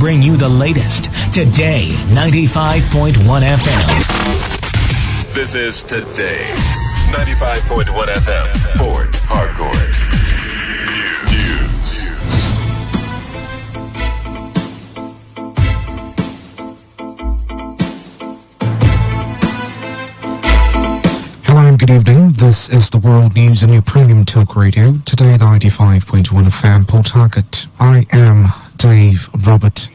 bring you the latest Today 95.1 FM. This is Today 95.1 FM. Port Harcourt. News. Hello and good evening. This is the World News and your premium talk radio, Today 95.1 FM, Port Harcourt. I am Dave Robert.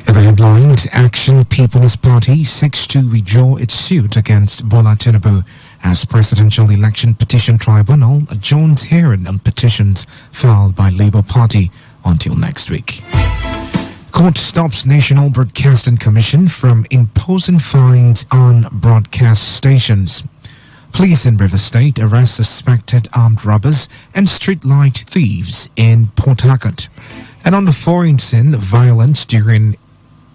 In the headlines, Action People's Party seeks to withdraw its suit against Bola Tinubu as Presidential Election Petition Tribunal adjourns hearing on petitions filed by Labour Party until next week. Court stops National Broadcasting Commission from imposing fines on broadcast stations. Police in River State arrest suspected armed robbers and streetlight thieves in Port Harcourt. And on the foreign scene, violence during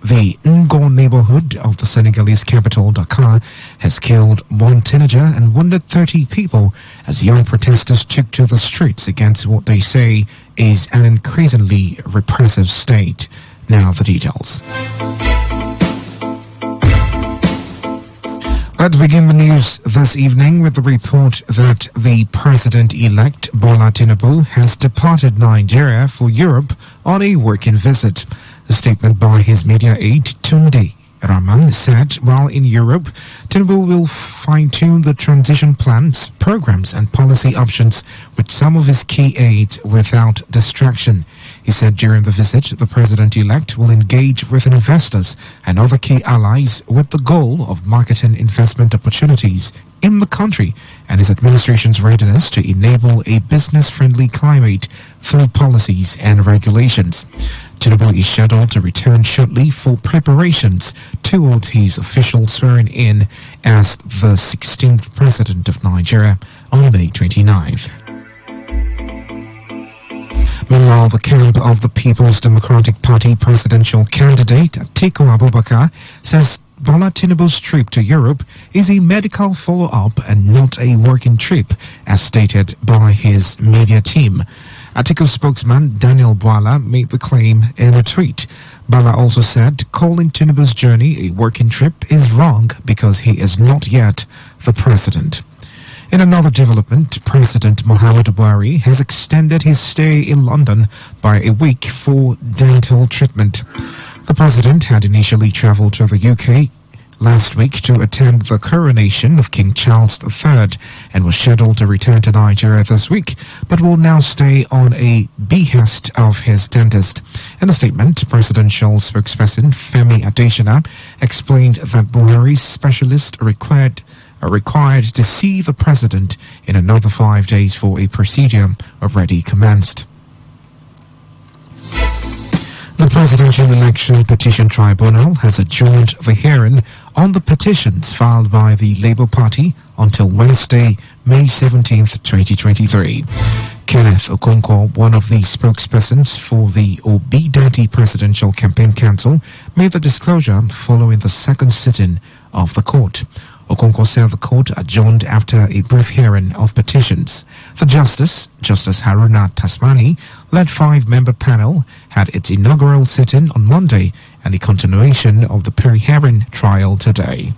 the Ngor neighborhood of the Senegalese capital, Dakar, has killed one teenager and wounded 30 people as young protesters took to the streets against what they say is an increasingly repressive state. Now the details. Let's begin the news this evening with the report that the president-elect Bola Tinubu has departed Nigeria for Europe on a working visit. A statement by his media aide, Tunde Rahman, said while in Europe, Tinubu will fine-tune the transition plans, programs and policy options with some of his key aides without distraction. He said during the visit, the president-elect will engage with investors and other key allies with the goal of marketing investment opportunities in the country and his administration's readiness to enable a business-friendly climate through policies and regulations. Tinubu is scheduled to return shortly for preparations towards his official swearing-in as the 16th president of Nigeria on May 29th. Meanwhile, the camp of the People's Democratic Party presidential candidate Atiku Abubakar says Bola Tinubu's trip to Europe is a medical follow-up and not a working trip, as stated by his media team. Atiku spokesman Daniel Bwala made the claim in a tweet. Bwala also said calling Tinubu's journey a working trip is wrong because he is not yet the president. In another development, President Muhammadu Buhari has extended his stay in London by a week for dental treatment. The president had initially travelled to the UK last week to attend the coronation of King Charles III and was scheduled to return to Nigeria this week, but will now stay on a behest of his dentist. In a statement, presidential spokesperson Femi Adesina explained that Buhari's specialist required to see the president in another 5 days for a procedure already commenced. The Presidential Election Petition Tribunal has adjourned the hearing on the petitions filed by the Labour Party until Wednesday, May 17th, 2023. Kenneth Okonkwo, one of the spokespersons for the Obi Dati Presidential Campaign Council, made the disclosure following the second sitting of the court. Okonkwo said the court adjourned after a brief hearing of petitions. The Justice Haruna Tasmani, led 5-member panel, had its inaugural sitting on Monday and a continuation of the pre-hearing trial today.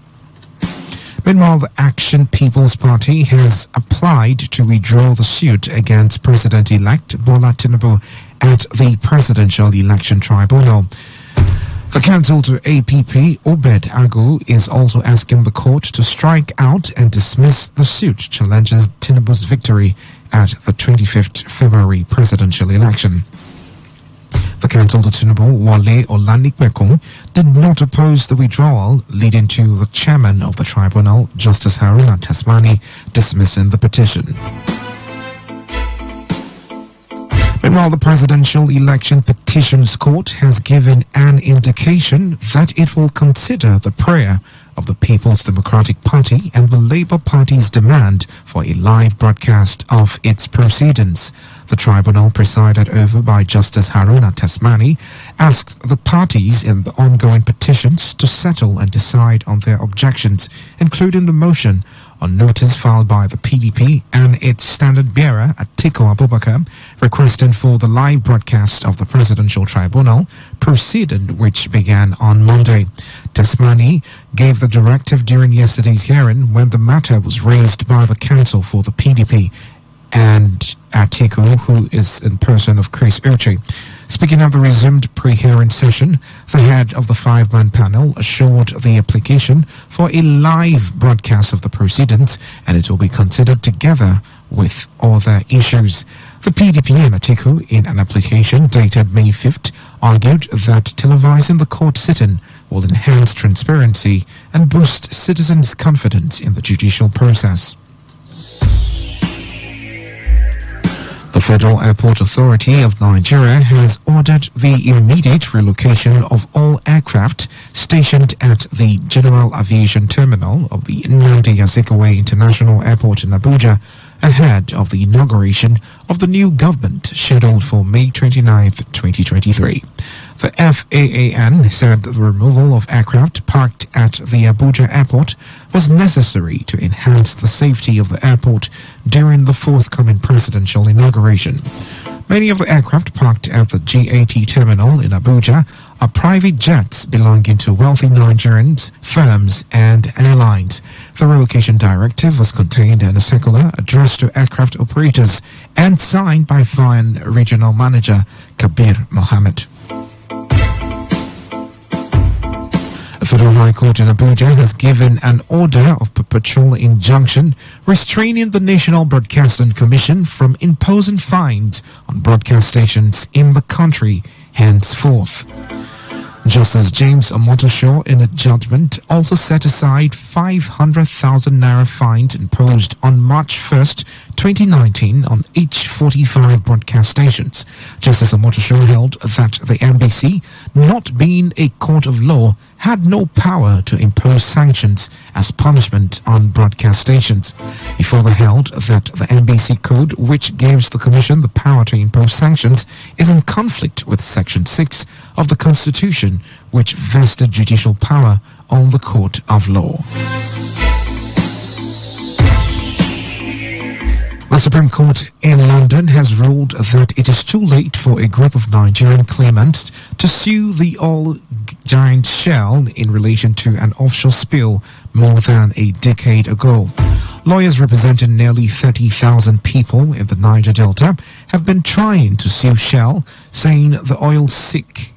Meanwhile, the Action People's Party has applied to withdraw the suit against President-elect Bola Tinubu at the Presidential Election Tribunal. The counsel to APP, Obed Agu, is also asking the court to strike out and dismiss the suit challenging Tinubu's victory at the 25th February presidential election. The counsel to Tinubu, Wale Olanikmekun, did not oppose the withdrawal, leading to the chairman of the tribunal, Justice Haruna Tasmani, dismissing the petition. Meanwhile, the Presidential Election Petitions Court has given an indication that it will consider the prayer of the People's Democratic Party and the Labour Party's demand for a live broadcast of its proceedings. The tribunal, presided over by Justice Haruna Tasmani, asked the parties in the ongoing petitions to settle and decide on their objections, including the motion on notice filed by the PDP and its standard bearer, Atiku Abubakar, requesting for the live broadcast of the Presidential Tribunal proceeding, which began on Monday. Testimony gave the directive during yesterday's hearing when the matter was raised by the counsel for the PDP and Atiku, who is in person of Chris Uche. Speaking of the resumed pre-hearing session, the head of the five-man panel assured the application for a live broadcast of the proceedings, and it will be considered together with other issues. The PDP and Atiku, in an application dated May 5th, argued that televising the court sitting will enhance transparency and boost citizens' confidence in the judicial process. The Federal Airport Authority of Nigeria has ordered the immediate relocation of all aircraft stationed at the General Aviation Terminal of the Nnamdi Azikiwe International Airport in Abuja ahead of the inauguration of the new government scheduled for May 29, 2023. The FAAN said the removal of aircraft parked at the Abuja airport was necessary to enhance the safety of the airport during the forthcoming presidential inauguration. Many of the aircraft parked at the GAT terminal in Abuja are private jets belonging to wealthy Nigerians, firms, and airlines. The relocation directive was contained in a circular addressed to aircraft operators and signed by FAAN Regional Manager Kabir Mohammed. The Federal High Court in Abuja has given an order of perpetual injunction restraining the National Broadcasting Commission from imposing fines on broadcast stations in the country henceforth. Justice James Omotosho, in a judgment, also set aside 500,000 naira fines imposed on March 1st, 2019 on each 45 broadcast stations. Justice Omotosho held that the NBC, not being a court of law, had no power to impose sanctions as punishment on broadcast stations. He further held that the NBC Code, which gives the Commission the power to impose sanctions, is in conflict with Section 6 of the Constitution, which vested judicial power on the Court of Law. The Supreme Court in London has ruled that it is too late for a group of Nigerian claimants to sue the oil giant Shell in relation to an offshore spill more than a decade ago. Lawyers representing nearly 30,000 people in the Niger Delta have been trying to sue Shell, saying the oil slick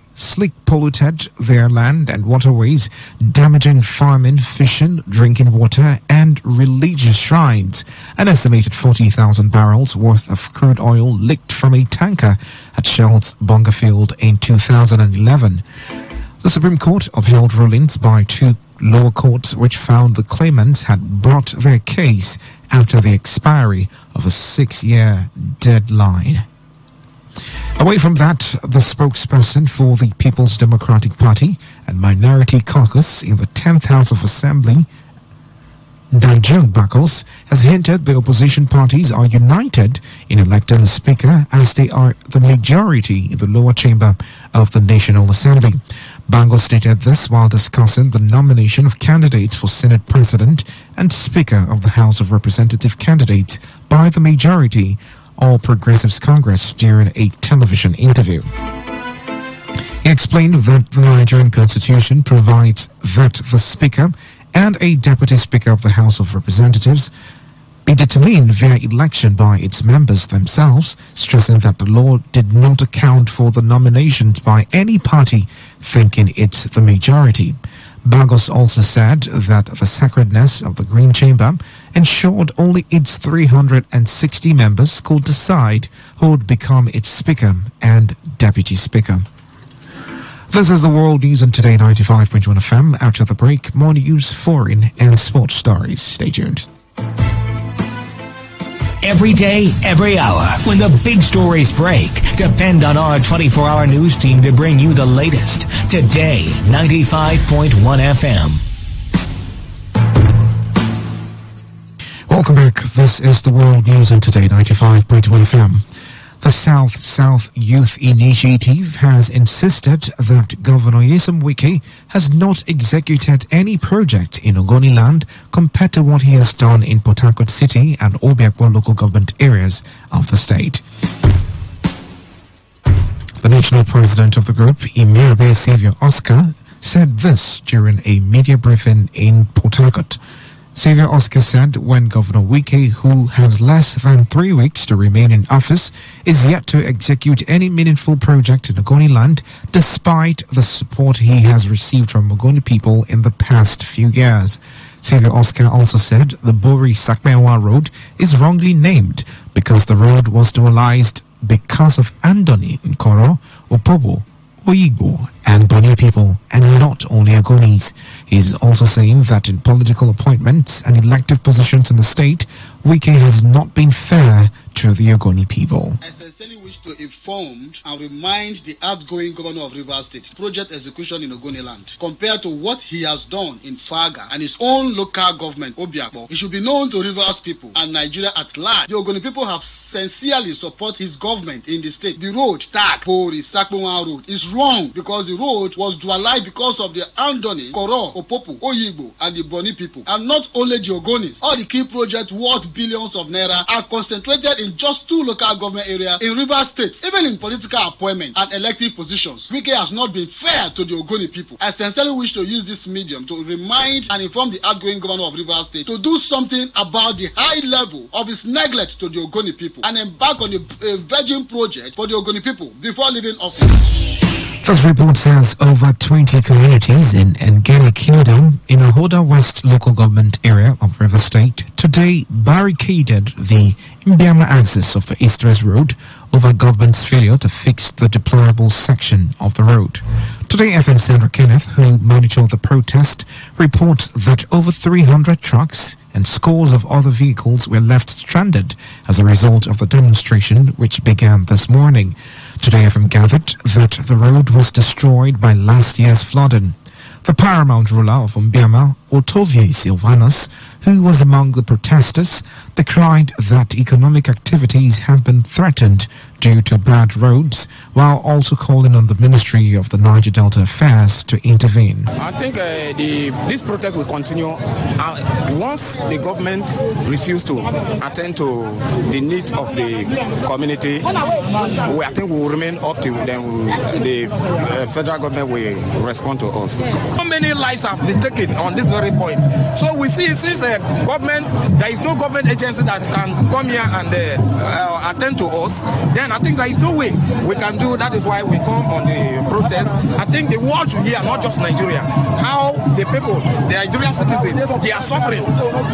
polluted their land and waterways, damaging farming, fishing, drinking water, and religious shrines. An estimated 40,000 barrels worth of crude oil leaked from a tanker at Shell's Bunga Field in 2011. The Supreme Court upheld rulings by two lower courts which found the claimants had brought their case after the expiry of a 6-year deadline. Away from that, the spokesperson for the People's Democratic Party and Minority Caucus in the 10th House of Assembly, Dajun Bakos, has hinted the opposition parties are united in electing a speaker as they are the majority in the lower chamber of the National Assembly. Bango stated this while discussing the nomination of candidates for Senate President and Speaker of the House of Representatives candidates by the majority All Progressives Congress during a television interview. He explained that the Nigerian Constitution provides that the Speaker and a Deputy Speaker of the House of Representatives be determined via election by its members themselves, stressing that the law did not account for the nominations by any party thinking it's the majority. Bagos also said that the sacredness of the Green Chamber ensured only its 360 members could decide who would become its Speaker and Deputy Speaker. This is the World News on Today 95.1 FM. After the break, more news, foreign and sports stories. Stay tuned. Every day, every hour, when the big stories break, depend on our 24-hour news team to bring you the latest. Today, 95.1 FM. Welcome back. This is the World News on Today 95.1 FM. The South-South Youth Initiative has insisted that Governor Nyesom Wike has not executed any project in Ogoniland compared to what he has done in Port Harcourt City and Obiakpor local government areas of the state. The national president of the group, Emirbe Xavier Oscar, said this during a media briefing in Port Harcourt. Xavier Oscar said when Governor Wike, who has less than 3 weeks to remain in office, is yet to execute any meaningful project in Ogoniland, despite the support he has received from Ogoni people in the past few years. Xavier Oscar also said the Bori-Sakmewa Road is wrongly named because the road was dualized because of Andoni, Nkoro, Opobo, Oyigbo and Boni people, and not only Ogonis. He is also saying that in political appointments and elective positions in the state, Wike has not been fair to the Ogoni people. I sincerely wish to inform and remind the outgoing governor of Rivers State project execution in Ogoniland compared to what he has done in Faga and his own local government, Obiakpor. It should be known to Rivers people and Nigeria at large. The Ogoni people have sincerely supported his government in the state. The road, tag, Pori, Sakmewa Road, is wrong because the road was dualized because of the Andoni, Koro, Opopo, Oyigbo, and the Boni people. And not only the Ogonis. All the key projects worth billions of naira are concentrated in just 2 local government areas in Rivers State. Even in political appointments and elective positions, Wike has not been fair to the Ogoni people. I sincerely wish to use this medium to remind and inform the outgoing governor of Rivers State to do something about the high level of his neglect to the Ogoni people and embark on a virgin project for the Ogoni people before leaving office. This report says over 20 communities in Ngeni Kingdom in Ahoda West local government area of River State today barricaded the Mbiama axis of the East-West Road over government's failure to fix the deplorable section of the road. Today, FM Sandra Kenneth, who monitored the protest, reports that over 300 trucks and scores of other vehicles were left stranded as a result of the demonstration which began this morning. Today, FM gathered that the road was destroyed by last year's flooding. The paramount ruler of Mbiama, Otovie Silvanus, who was among the protesters, decried that economic activities have been threatened due to bad roads, while also calling on the Ministry of the Niger Delta Affairs to intervene. I think this protest will continue once the government refuses to attend to the needs of the community. I think we will remain up till then. The federal government will respond to us. So many lives have been taken on this very point. So we see since government, there is no government agency that can come here and attend to us, then I think there is no way we can do. That is why we come on the protest. I think the world should hear, not just Nigeria, how the people, the Nigerian citizens, they are suffering.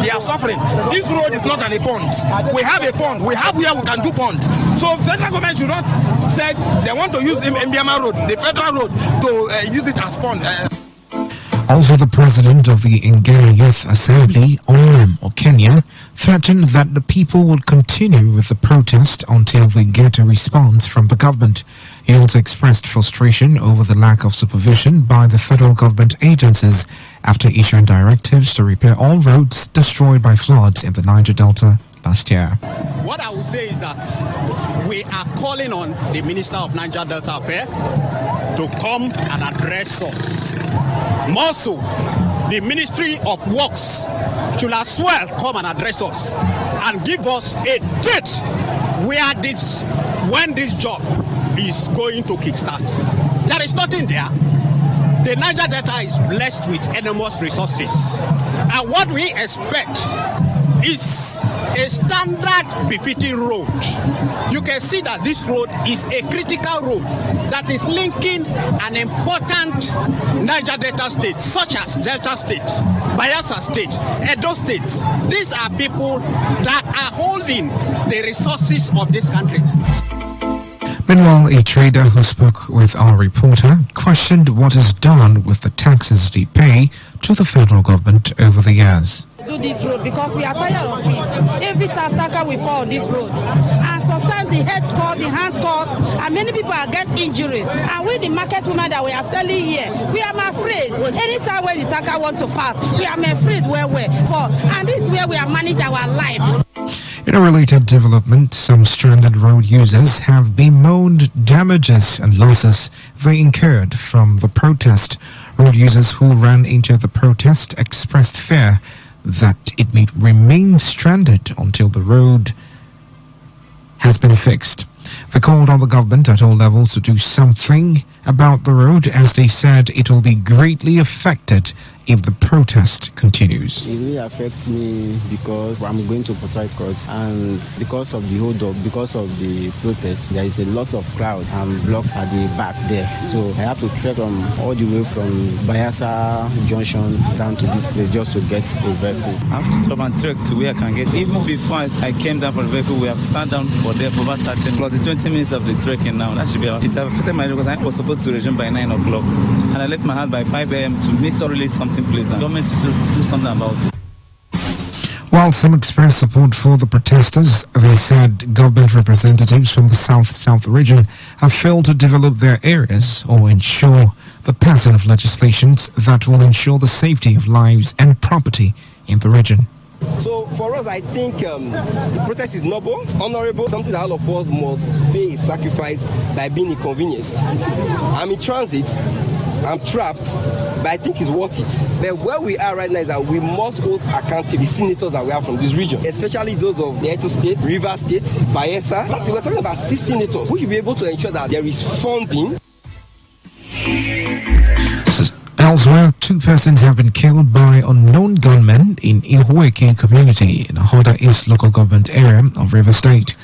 They are suffering. This road is not a pond. We have a pond. We have where we can do pond. So federal government should not say they want to use Mbiama Road, the federal road, to use it as pond. Also, the president of the Ngeri Youth Assembly, Olam Okenya, threatened that the people will continue with the protest until they get a response from the government. He also expressed frustration over the lack of supervision by the federal government agencies after issuing directives to repair all roads destroyed by floods in the Niger Delta last year. What I would say is that we are calling on the Minister of Niger Delta Affairs to come and address us. More so, the Ministry of Works should as well come and address us and give us a date when this job is going to kickstart. There is nothing there. The Niger Delta is blessed with enormous resources, and what we expect is a standard befitting road. You can see that this road is a critical road that is linking an important Niger Delta state such as Delta State, Bayelsa State, Edo State. These are people that are holding the resources of this country. Meanwhile, a trader who spoke with our reporter questioned what is done with the taxes they pay to the federal government over the years. Do this road because we are tired of it. Every time tanker we fall on this road, and sometimes the head cut, the hand cut, and many people are get injured. And with the market women that we are selling here, we are afraid. Anytime when the tanker want to pass, we are afraid where we're for, and this is where we are managing our life. In a related development, some stranded road users have bemoaned damages and losses they incurred from the protest. Road users who ran into the protest expressed fear that it may remain stranded until the road has been fixed. They called on the government at all levels to do something about the road, as they said it will be greatly affected if the protest continues. It really affects me because I'm going to Port Harcourt, and because of the hold up, because of the protest, there is a lot of crowd and block at the back there. So I have to trek all the way from Bayelsa Junction down to this place just to get a vehicle. I have to come and trek to where I can get. Even before I came down for the vehicle, we have sat down for there for about 30 plus the 20 minutes of the trekking now. That should be it. It's affected my day because I was supposed to resume by 9 o'clock, and I left my house by 5 a.m. to meet or release something pleasant. Government should do something about it. While some expressed support for the protesters, they said government representatives from the South region have failed to develop their areas or ensure the passing of legislations that will ensure the safety of lives and property in the region. So for us, I think the protest is noble, honorable, something that all of us must pay a sacrifice by being inconvenienced. I'm in transit, I'm trapped, but I think it's worth it. But where we are right now is that we must hold accountable the senators that we have from this region, especially those of the Edo State, River State, Bayelsa. We're talking about 6 senators who should be able to ensure that there is funding. Elsewhere, 2 persons have been killed by unknown gunmen in Ihueke community in the Hoda East local government area of River State.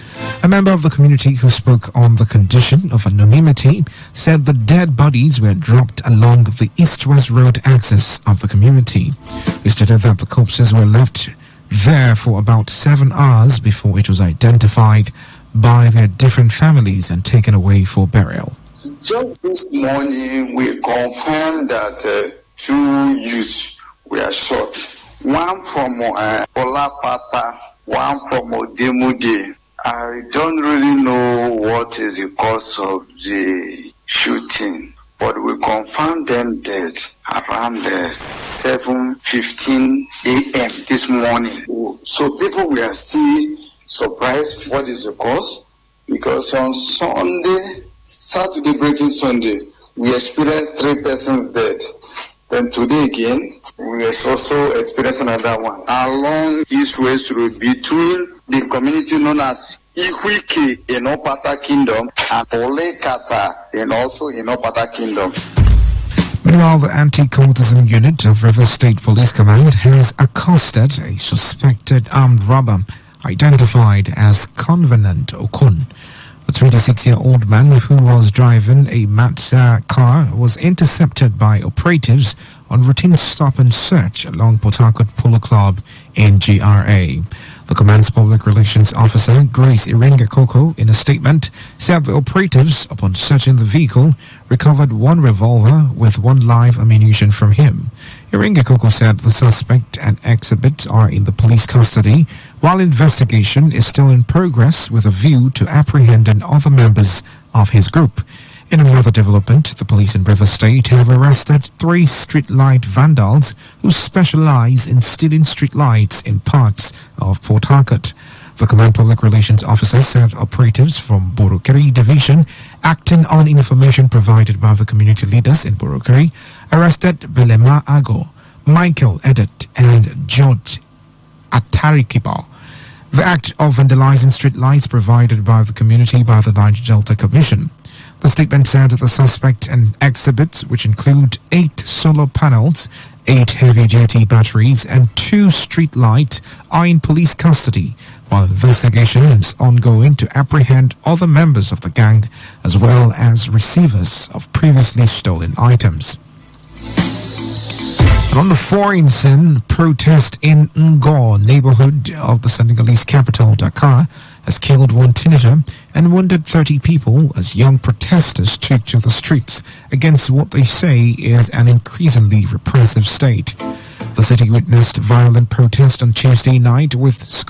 A member of the community who spoke on the condition of anonymity said the dead bodies were dropped along the east-west road axis of the community. He stated that the corpses were left there for about 7 hours before it was identified by their different families and taken away for burial. Just this morning, we confirmed that 2 youths were shot. One from Olapata, one from Odemude. I don't really know what is the cause of the shooting, but we confirmed them dead around 7:15 a.m. this morning. So people were still surprised what is the cause, because on Saturday breaking Sunday, we experienced 3 persons dead. Then today again, we are also experiencing another one along East West Road between the community known as Ihuike in Opata Kingdom and Olekata in Opata Kingdom. Meanwhile, the anti-cultism unit of River State Police Command has accosted a suspected armed robber identified as Covenant Okun. The 26-year-old man who was driving a Mazda car was intercepted by operatives on routine stop and search along Port Harcourt Polo Club in GRA. The command's public relations officer, Grace Irenga-Koko, in a statement, said the operatives, upon searching the vehicle, recovered 1 revolver with 1 live ammunition from him. Irenga-Koko said the suspect and exhibit are in the police custody, while investigation is still in progress with a view to apprehending other members of his group. In another development, the police in River State have arrested 3 streetlight vandals who specialize in stealing streetlights in parts of Port Harcourt. The Command Public Relations Officer said operatives from Borokeri Division, acting on information provided by the community leaders in Borokeri, arrested Belema Ago, Michael Edet, and George Atarikiba. The act of vandalizing streetlights provided by the community by the Niger Delta Commission. The statement said the suspect and exhibits, which include 8 solar panels, 8 heavy-duty batteries, and 2 street lights, are in police custody, while investigation is ongoing to apprehend other members of the gang, as well as receivers of previously stolen items. And on the foreign scene, protest in Ngor, neighborhood of the Senegalese capital, Dakar, has killed 1 teenager and wounded 30 people as young protesters took to the streets against what they say is an increasingly repressive state. The city witnessed violent protest on Tuesday night with school